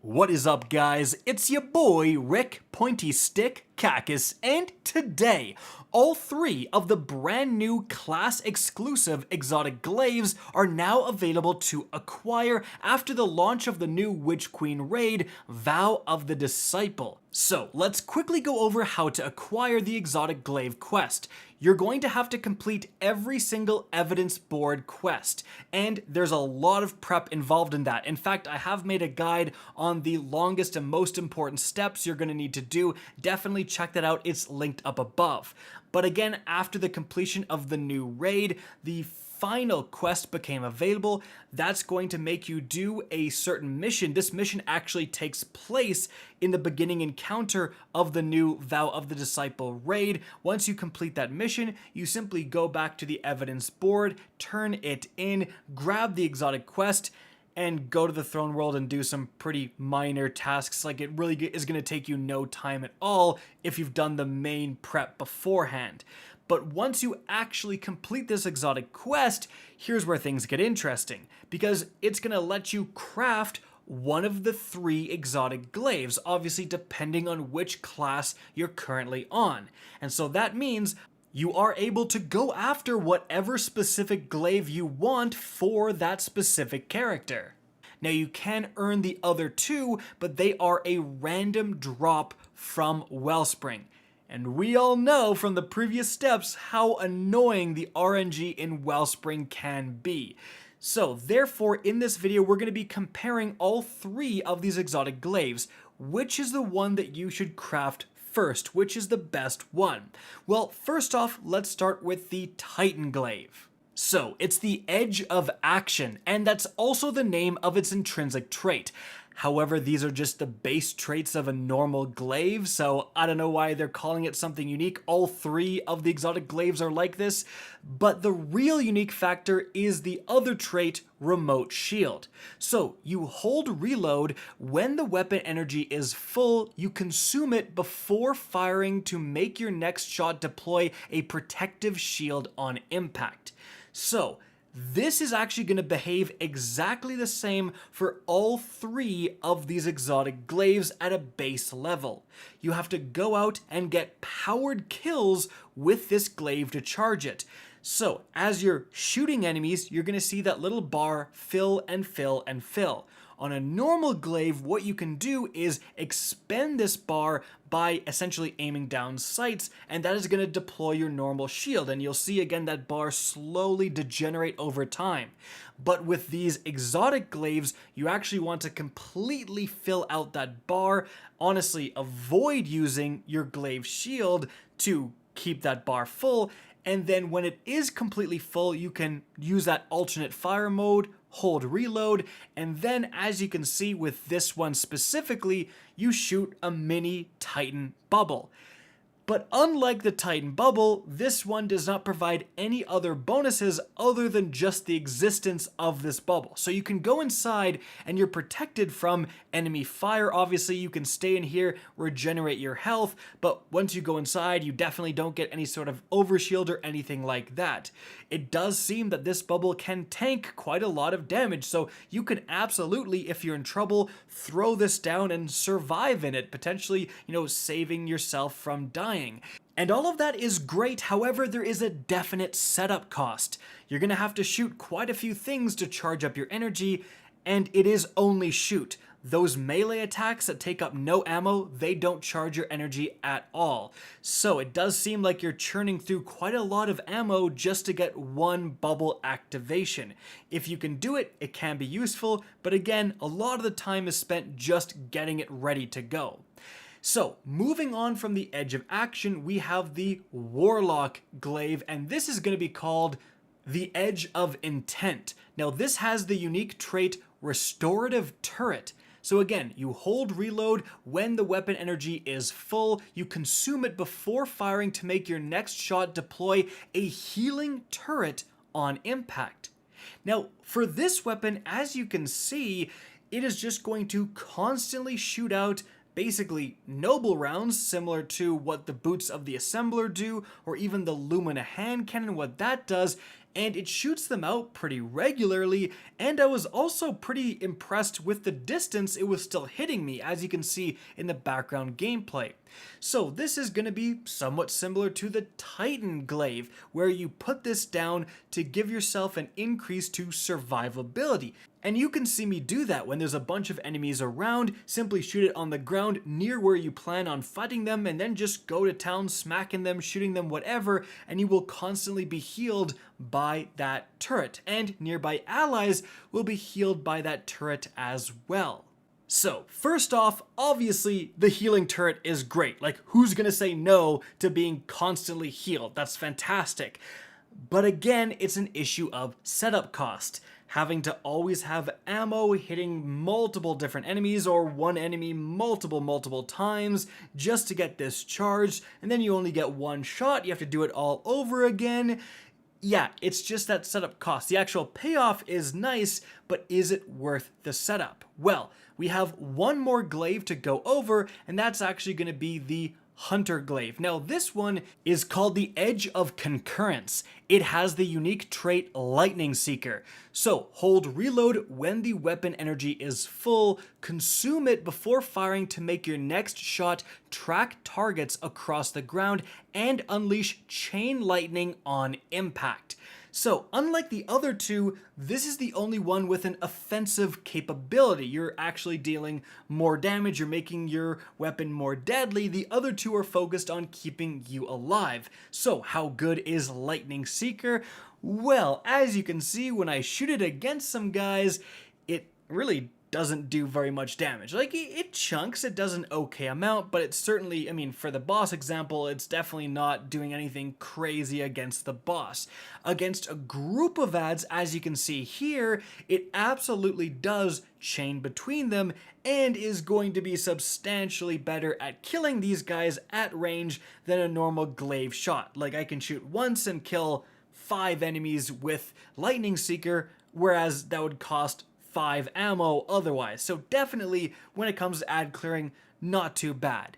What is up, guys? It's your boy Rick Pointy Stick Cacus, and today all three of the brand new class exclusive exotic glaives are now available to acquire after the launch of the new Witch Queen raid, Vow of the Disciple. So let's quickly go over how to acquire the Exotic Glaive quest. You're going to have to complete every single evidence board quest, and there's a lot of prep involved in that. In fact, I have made a guide on the longest and most important steps you're going to need to do. Definitely check that out, it's linked up above. But again, after the completion of the new raid, the final quest became available. That's going to make you do a certain mission. This mission actually takes place in the beginning encounter of the new Vow of the Disciple raid. Once you complete that mission, you simply go back to the evidence board, turn it in, grab the exotic quest, and go to the throne world and do some pretty minor tasks. Like, it really is going to take you no time at all if you've done the main prep beforehand. But once you actually complete this exotic quest, here's where things get interesting, because it's going to let you craft one of the three exotic glaives, obviously depending on which class you're currently on. And so that means you are able to go after whatever specific glaive you want for that specific character. Now, you can earn the other two, but they are a random drop from Wellspring. And we all know from the previous steps how annoying the RNG in Wellspring can be. So therefore, in this video, we're going to be comparing all three of these exotic glaives. Which is the one that you should craft first? Which is the best one? Well, first off, let's start with the Titan Glaive. So, it's the Edge of Action, and that's also the name of its intrinsic trait. However, these are just the base traits of a normal glaive, so I don't know why they're calling it something unique. All three of the exotic glaives are like this, but the real unique factor is the other trait, Remote Shield. So you hold reload when the weapon energy is full, you consume it before firing to make your next shot deploy a protective shield on impact. So this is actually going to behave exactly the same for all three of these exotic glaives at a base level. You have to go out and get powered kills with this glaive to charge it. So as you're shooting enemies, you're going to see that little bar fill and fill and fill. On a normal glaive, what you can do is expend this bar by essentially aiming down sights, and that is going to deploy your normal shield, and you'll see again that bar slowly degenerate over time. But with these exotic glaives, you actually want to completely fill out that bar. Honestly, avoid using your glaive shield to keep that bar full, and then when it is completely full, you can use that alternate fire mode, hold reload, and then as you can see with this one specifically, you shoot a mini Titan bubble. But unlike the Titan bubble, this one does not provide any other bonuses other than just the existence of this bubble. So you can go inside and you're protected from enemy fire. Obviously, you can stay in here, regenerate your health, but once you go inside, you definitely don't get any sort of overshield or anything like that. It does seem that this bubble can tank quite a lot of damage, so you can absolutely, if you're in trouble, throw this down and survive in it, potentially, saving yourself from dying. And all of that is great, however, there is a definite setup cost. You're going to have to shoot quite a few things to charge up your energy, and it is only shoot. Those melee attacks that take up no ammo, they don't charge your energy at all. So it does seem like you're churning through quite a lot of ammo just to get one bubble activation. If you can do it, it can be useful, but again, a lot of the time is spent just getting it ready to go. So, moving on from the Edge of Action, we have the Warlock Glaive, and this is going to be called the Edge of Intent. Now, this has the unique trait Restorative Turret. So again, you hold reload when the weapon energy is full, you consume it before firing to make your next shot deploy a healing turret on impact. Now, for this weapon, as you can see, it is just going to constantly shoot out basically noble rounds, similar to what the boots of the assembler do, or even the Lumina hand cannon, what that does, and it shoots them out pretty regularly, and I was also pretty impressed with the distance it was still hitting me, as you can see in the background gameplay. So this is going to be somewhat similar to the Titan Glaive, where you put this down to give yourself an increase to survivability. And you can see me do that when there's a bunch of enemies around. Simply shoot it on the ground near where you plan on fighting them, and then just go to town, smacking them, shooting them, whatever, and you will constantly be healed by that turret. And nearby allies will be healed by that turret as well. So, first off, obviously, the healing turret is great. Like, who's gonna say no to being constantly healed? That's fantastic. But again, it's an issue of setup cost. Having to always have ammo hitting multiple different enemies or one enemy multiple times just to get this charged, and then you only get one shot, you have to do it all over again. Yeah, it's just that setup cost. The actual payoff is nice, but is it worth the setup? Well, we have one more glaive to go over, and that's actually going to be the Hunter Glaive. Now this one is called the Edge of Concurrence. It has the unique trait Lightning Seeker. So hold reload when the weapon energy is full, consume it before firing to make your next shot track targets across the ground, and unleash chain lightning on impact. So, unlike the other two, this is the only one with an offensive capability. You're actually dealing more damage, you're making your weapon more deadly. The other two are focused on keeping you alive. So, how good is Lightning Seeker? Well, as you can see, when I shoot it against some guys, it really doesn't do very much damage. Like, it chunks, it does an okay amount, but it's certainly, I mean, for the boss example, it's definitely not doing anything crazy against the boss. Against a group of ads, as you can see here, it absolutely does chain between them and is going to be substantially better at killing these guys at range than a normal glaive shot. Like, I can shoot once and kill 5 enemies with Lightning Seeker, whereas that would cost 5 ammo otherwise. So definitely, when it comes to ad clearing, not too bad.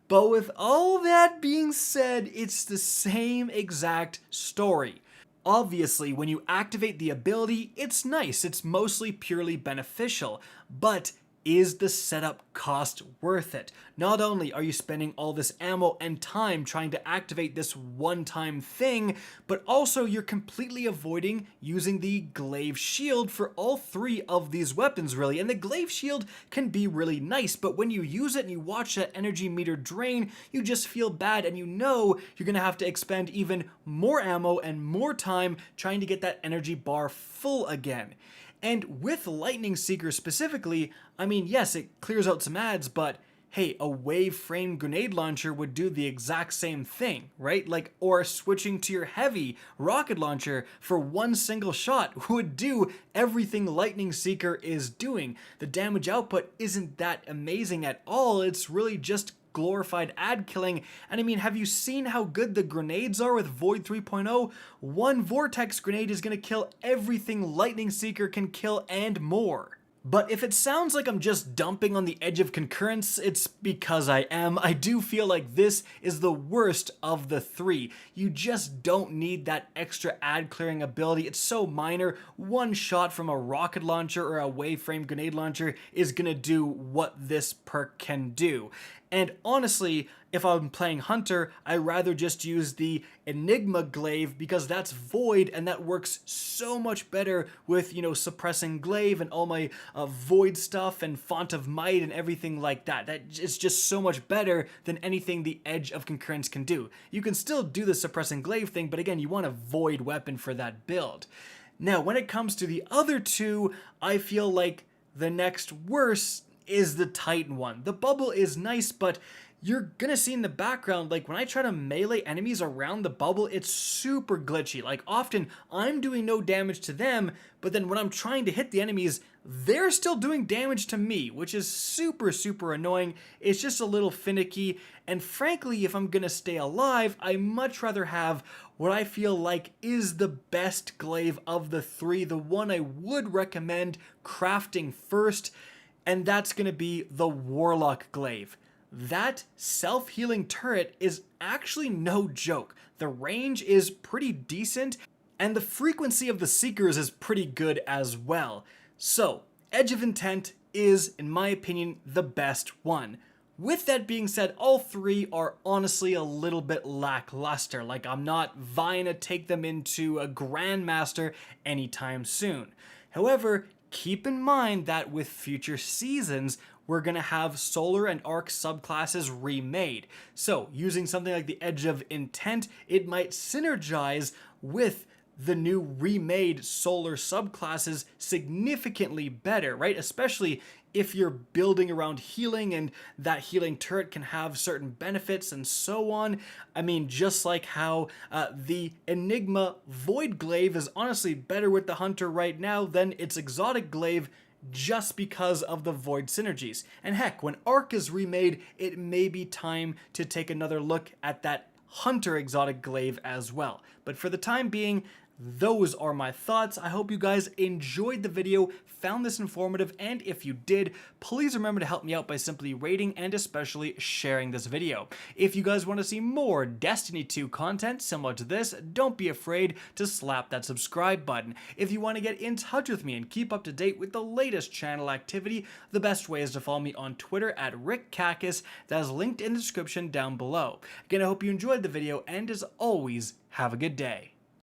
But with all that being said, it's the same exact story. Obviously, when you activate the ability, it's nice, it's mostly purely beneficial, but is the setup cost worth it? Not only are you spending all this ammo and time trying to activate this one-time thing, but also you're completely avoiding using the Glaive Shield for all 3 of these weapons, really. And the Glaive Shield can be really nice, but when you use it and you watch that energy meter drain, you just feel bad, and you know you're gonna have to expend even more ammo and more time trying to get that energy bar full again. And with Lightning Seeker specifically, I mean, yes, it clears out some ads, but hey, a wave frame grenade launcher would do the exact same thing, right? Like, or switching to your heavy rocket launcher for one single shot would do everything Lightning Seeker is doing. The damage output isn't that amazing at all. It's really just glorified ad killing. And I mean, have you seen how good the grenades are with Void 3.0? One Vortex grenade is going to kill everything Lightning Seeker can kill and more. But if it sounds like I'm just dumping on the Edge of Concurrence, it's because I am. I do feel like this is the worst of the 3. You just don't need that extra ad clearing ability. It's so minor. One shot from a rocket launcher or a wave frame grenade launcher is gonna do what this perk can do. And honestly, if I'm playing Hunter, I'd rather just use the Enigma Glaive because that's Void and that works so much better with, you know, suppressing Glaive and all my Void stuff and Font of Might and everything like that. That is just so much better than anything the Edge of Concurrence can do. You can still do the suppressing Glaive thing, but again, you want a Void weapon for that build. Now, when it comes to the other two, I feel like the next worst is the Titan one. The bubble is nice, but you're gonna see in the background, like when I try to melee enemies around the bubble, it's super glitchy. Like often I'm doing no damage to them, but then when I'm trying to hit the enemies, they're still doing damage to me, which is super annoying. It's just a little finicky, and frankly, if I'm gonna stay alive, I much rather have what I feel like is the best glaive of the 3, the one I would recommend crafting first, and that's gonna be the Warlock Glaive. That self-healing turret is actually no joke. The range is pretty decent, And the frequency of the Seekers is pretty good as well. So, Edge of Intent is, in my opinion, the best one. With that being said, all three are honestly a little bit lackluster. Like, I'm not vying to take them into a Grandmaster anytime soon. However, keep in mind that with future seasons, we're going to have Solar and Arc subclasses remade. So, using something like the Edge of Intent, it might synergize with the new remade Solar subclasses significantly better, right? Especially if you're building around healing and that healing turret can have certain benefits and so on. I mean, just like how the Enigma Void Glaive is honestly better with the Hunter right now than its Exotic Glaive just because of the Void synergies. And heck, when Arc is remade, it may be time to take another look at that Hunter Exotic Glaive as well. But for the time being, those are my thoughts. I hope you guys enjoyed the video, found this informative, and if you did, please remember to help me out by simply rating and especially sharing this video. If you guys want to see more Destiny 2 content similar to this, don't be afraid to slap that subscribe button. If you want to get in touch with me and keep up to date with the latest channel activity, the best way is to follow me on Twitter at RickCacus. That is linked in the description down below. Again, I hope you enjoyed the video, and as always, have a good day.